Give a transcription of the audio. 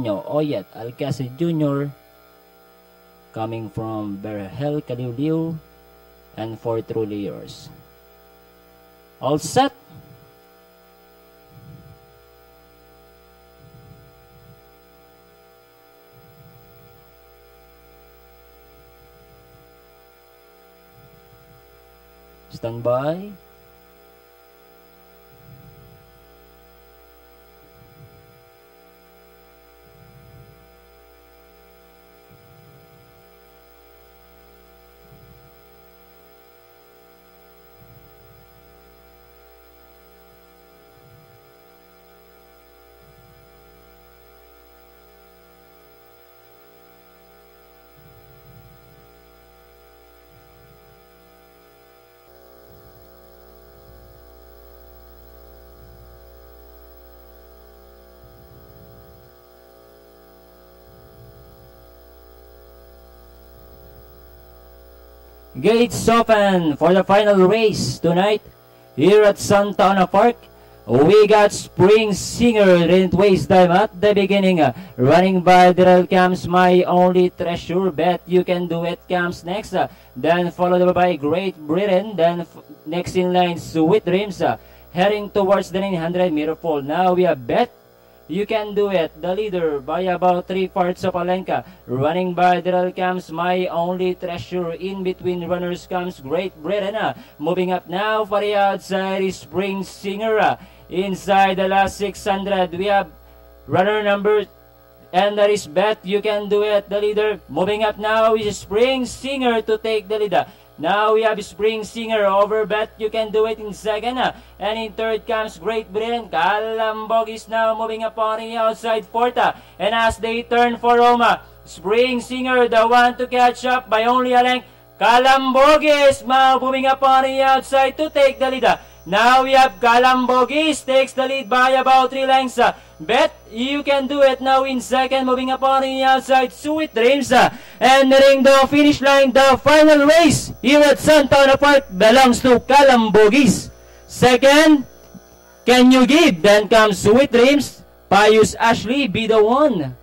Oyet Alcacid Jr. coming from Berhel Kaliuliu and For Truly Yours. All set? Stand by. Gates open for the final race tonight here at Santa Ana Park. We got Spring Singer, didn't waste time at the beginning. Running by Daryl comes My Only Treasure, Bet You Can Do It comes next. Then followed by Great Britain. Then next in line Sweet Dreams. Heading towards the 900-meter pole. Now we have Bet You Can Do It, the leader by about 3 parts of a length. Running by Daryl comes My Only Treasure. In between runners comes Great Britain. Moving up now for the outside is Spring Singer. Inside the last 600, we have runner number, and that is Bet You Can Do It, the leader. Moving up now is Spring Singer to take the lead. Now we have Spring Singer over Bet You Can Do It in second. And in third comes Great Britain. Calambog is now moving up on the outside fourth. And as they turn for Roma, Spring Singer, the one to catch up by only a length. Calambogis now moving up on the outside to take the lead. Now we have Calambogis takes the lead by about 3 lengths. Bet You Can Do It now in second, moving up on the outside. Sweet Dreams. And nearing the finish line, the final race here at Santa Ana Park belongs to Calambogis. Second, Can You Give? Then comes Sweet Dreams. Pius Ashley Be The One.